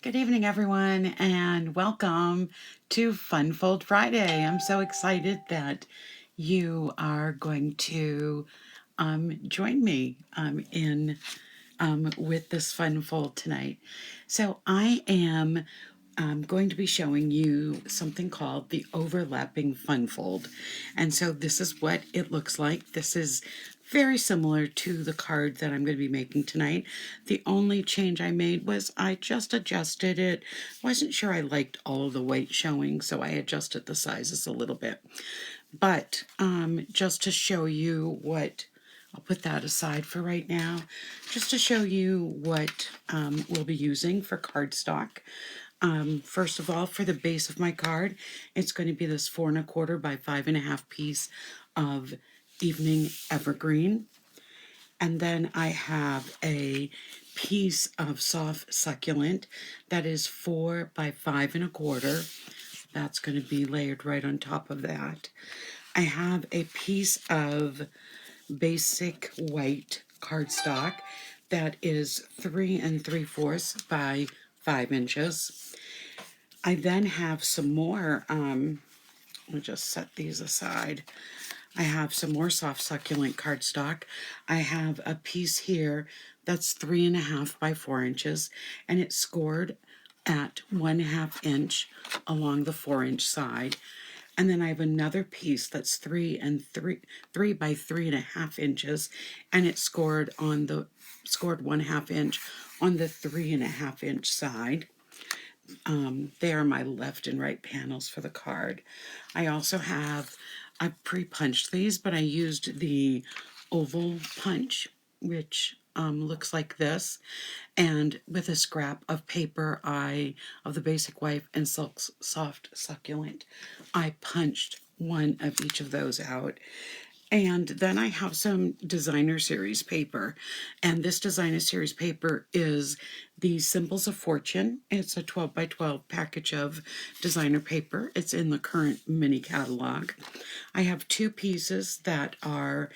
Good evening, everyone, and welcome to Fun Fold Friday. I'm so excited that you are going to join me in with this Fun Fold tonight. So I am going to be showing you something called the overlapping fun fold. And so this is what it looks like. This is very similar to the card that I'm going to be making tonight. The only change I made was I just adjusted it. Wasn't sure I liked all of the white showing, so I adjusted the sizes a little bit. But just to show you what, I'll put that aside for right now, just to show you what we'll be using for cardstock. First of all, for the base of my card, it's going to be this 4 1/4 by 5 1/2 piece of Evening Evergreen. And then I have a piece of soft succulent that is 4 by 5 1/4. That's going to be layered right on top of that. I have a piece of basic white cardstock that is 3 3/4 by 5 inches. I then have some more, I'll just set these aside. I have some more soft succulent cardstock. I have a piece here that's 3 1/2 by 4 inches, and it's scored at 1/2 inch along the 4-inch side. And then I have another piece that's 3 by 3 1/2 inches, and it's scored 1/2 inch on the 3 1/2 inch side. They are my left and right panels for the card. I also have, I pre-punched these, but I used the oval punch, which looks like this. And with a scrap of paper, of the Basic White and Soft Succulent, I punched one of each of those out. And then I have some designer series paper, and this designer series paper is the Symbols of Fortune. It's a 12 by 12 package of designer paper. It's in the current mini catalog. I have two pieces that are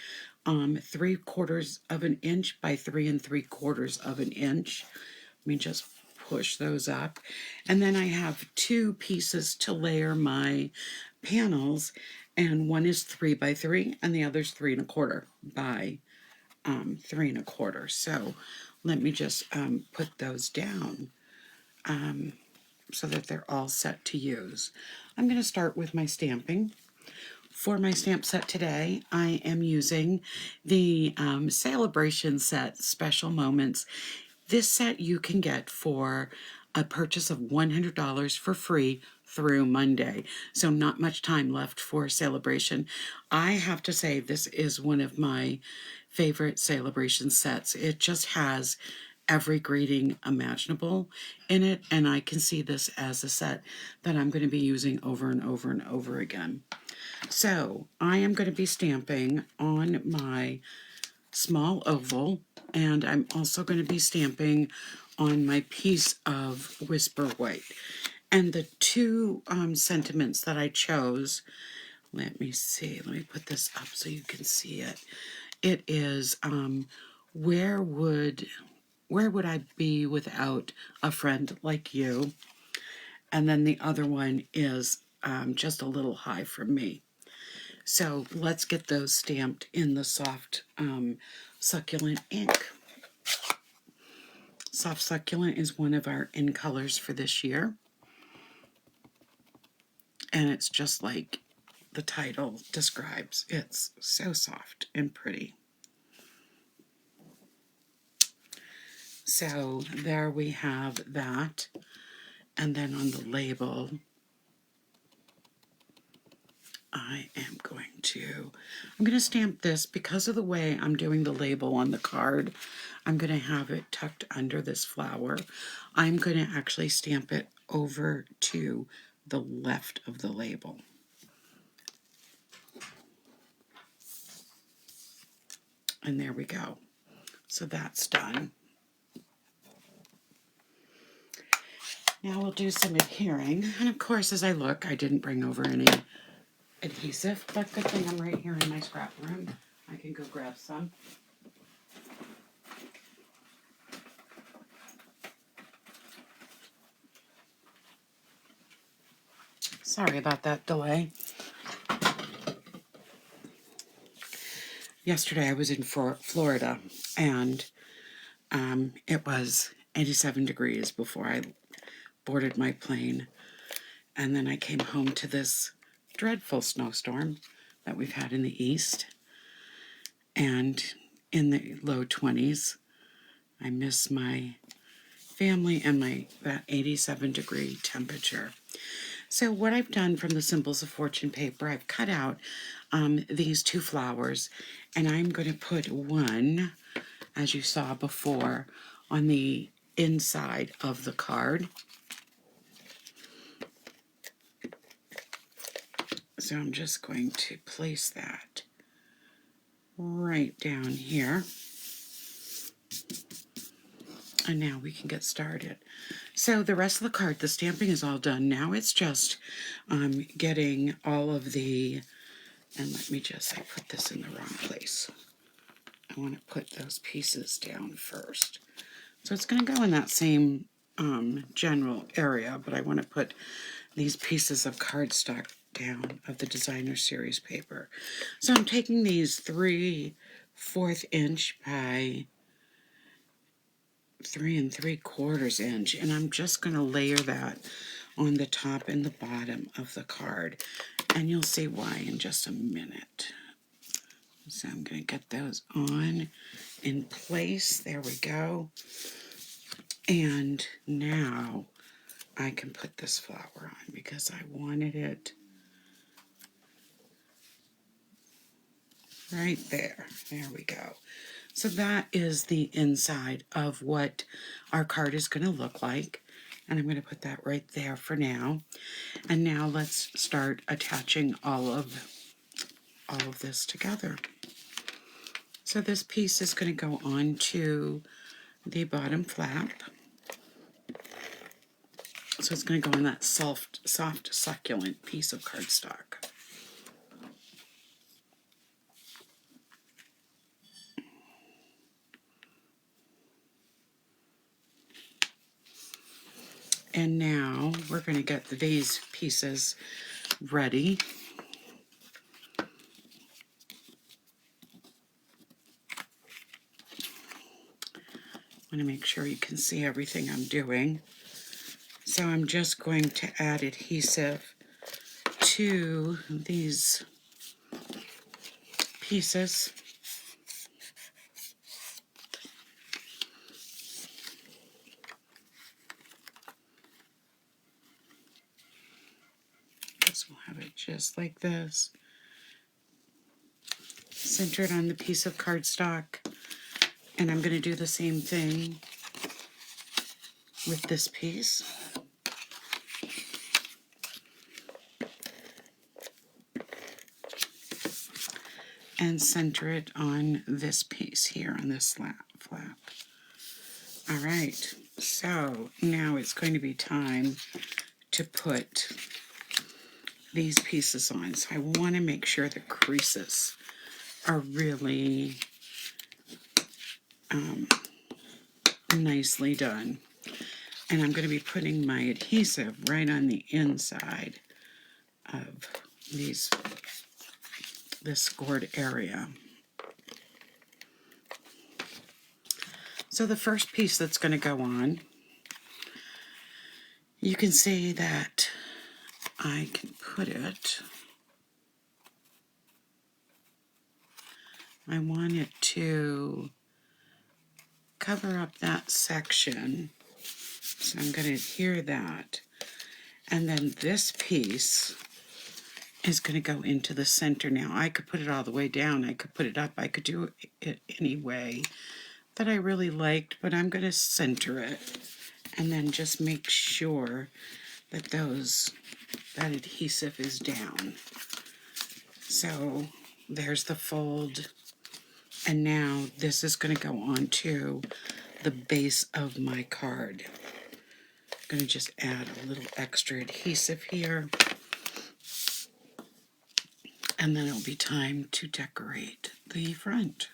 3/4 of an inch by 3 3/4 of an inch. Let me just push those up. And then I have two pieces to layer my panels, and one is 3 by 3 and the other's 3 1/4 by 3 1/4. So let me just put those down so that they're all set to use. I'm going to start with my stamping. For my stamp set today, I am using the Celebration Set Special Moments. This set you can get for a purchase of $100 for free through Monday. So not much time left for celebration. I have to say this is one of my favorite celebration sets. It just has every greeting imaginable in it, and I can see this as a set that I'm going to be using over and over and over again. So I am going to be stamping on my small oval, and I'm also going to be stamping on my piece of Whisper White. And the two sentiments that I chose, let me put this up so you can see it. It is, where would I be without a friend like you? And then the other one is just a little high for me. So let's get those stamped in the soft succulent ink. Soft succulent is one of our in colors for this year. And it's just like the title describes. It's so soft and pretty. So there we have that. And then on the label, I'm going to stamp this because of the way I'm doing the label on the card. I'm going to have it tucked under this flower. I'm going to actually stamp it over to the left of the label. And there we go. So that's done. Now we'll do some adhering. And of course, as I look, I didn't bring over any adhesive, but good thing I'm right here in my scrap room. I can go grab some. Sorry about that delay. Yesterday I was in Florida, and it was 87 degrees before I boarded my plane. And then I came home to this dreadful snowstorm that we've had in the east, and in the low 20s. I miss my family and that 87 degree temperature. So what I've done from the Symbols of Fortune paper, I've cut out these two flowers, and I'm going to put one, as you saw before, on the inside of the card. So I'm just going to place that right down here. And now we can get started. So the rest of the card, the stamping is all done. Now it's just getting all of the, and let me just, I put this in the wrong place. I want to put those pieces down first. So it's going to go in that same general area, but I want to put these pieces of cardstock down of the Designer Series paper. So I'm taking these 3/4 inch by 3 3/4 inch, and I'm just going to layer that on the top and the bottom of the card, and you'll see why in just a minute. So I'm going to get those on in place. There we go. And now I can put this flower on because I wanted it right there. There we go. So that is the inside of what our card is going to look like. And I'm going to put that right there for now. And now let's start attaching all of this together. So this piece is going to go on to the bottom flap. So it's going to go on that soft, succulent piece of cardstock. And now we're going to get these pieces ready. I want to make sure you can see everything I'm doing. So I'm just going to add adhesive to these pieces. So we'll have it just like this, centered on the piece of cardstock. And I'm going to do the same thing with this piece. And center it on this piece here, on this flap. All right, so now it's going to be time to put these pieces on. So I want to make sure the creases are really nicely done. And I'm going to be putting my adhesive right on the inside of this scored area. So the first piece that's going to go on, you can see that I can put it, I want it to cover up that section. So I'm going to adhere that. And then this piece is going to go into the center now. I could put it all the way down. I could put it up. I could do it any way that I really liked, but I'm going to center it and then just make sure that that adhesive is down. So there's the fold. And now this is going to go on to the base of my card. I'm going to just add a little extra adhesive here. And then it'll be time to decorate the front.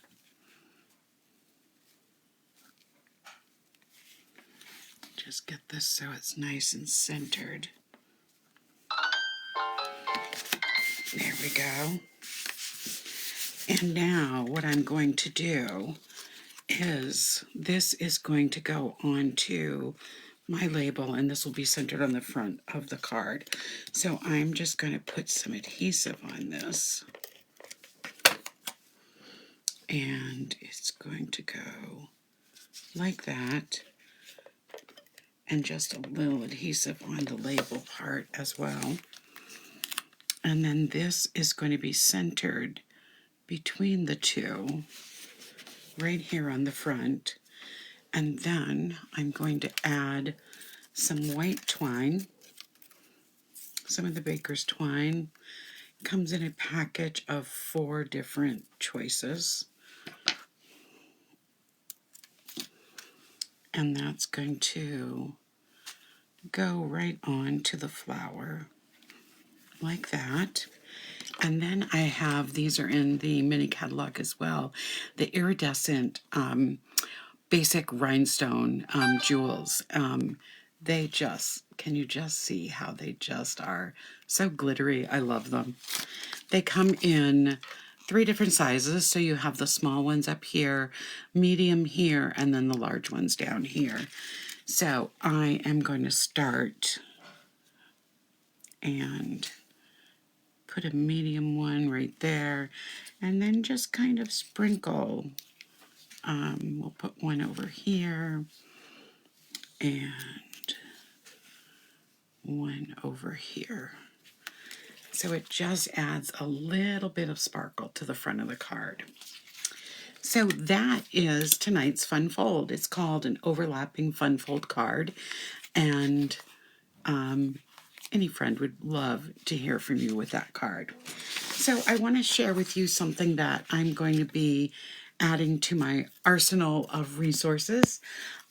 Just get this so it's nice and centered. There we go. And now what I'm going to do is this is going to go onto my label, and this will be centered on the front of the card. So I'm just going to put some adhesive on this, and it's going to go like that, and just a little adhesive on the label part as well. And then this is going to be centered between the two, right here on the front. And then I'm going to add some white twine, some of the baker's twine. It comes in a package of 4 different choices. And that's going to go right on to the flower, like that. And then I have, these are in the mini catalog as well, the iridescent basic rhinestone jewels. They just, can you just see how they just are so glittery? I love them. They come in 3 different sizes. So you have the small ones up here, medium here, and then the large ones down here. So I am going to start and put a medium one right there, and then just kind of sprinkle. We'll put one over here and one over here. So it just adds a little bit of sparkle to the front of the card. So that is tonight's fun fold. It's called an overlapping fun fold card, and any friend would love to hear from you with that card. So I want to share with you something that I'm going to be adding to my arsenal of resources.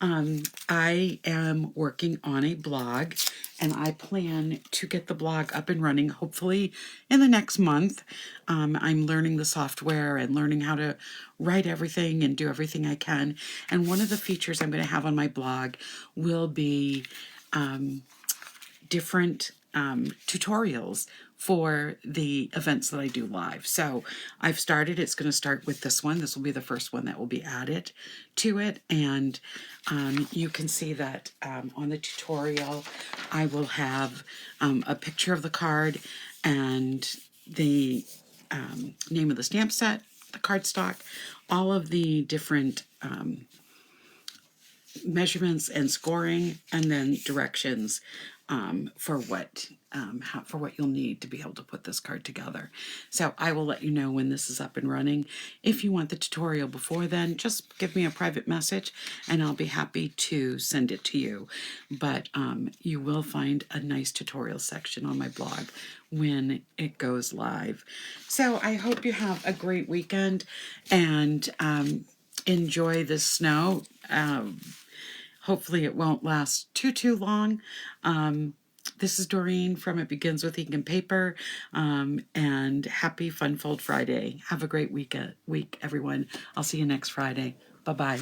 I am working on a blog, and I plan to get the blog up and running hopefully in the next month. I'm learning the software and learning how to write everything and do everything I can. And one of the features I'm going to have on my blog will be different tutorials for the events that I do live. So I've started, it's going to start with this one. This will be the first one that will be added to it. And you can see that on the tutorial, I will have a picture of the card and the name of the stamp set, the cardstock, all of the different measurements and scoring, and then directions for what you'll need to be able to put this card together. So I will let you know when this is up and running. If you want the tutorial before then, just give me a private message and I'll be happy to send it to you. But you will find a nice tutorial section on my blog when it goes live. So I hope you have a great weekend and enjoy the snow. Hopefully it won't last too long. This is Doreen from It Begins with Ink and Paper, and happy Fun Fold Friday. Have a great week, everyone. I'll see you next Friday. Bye-bye.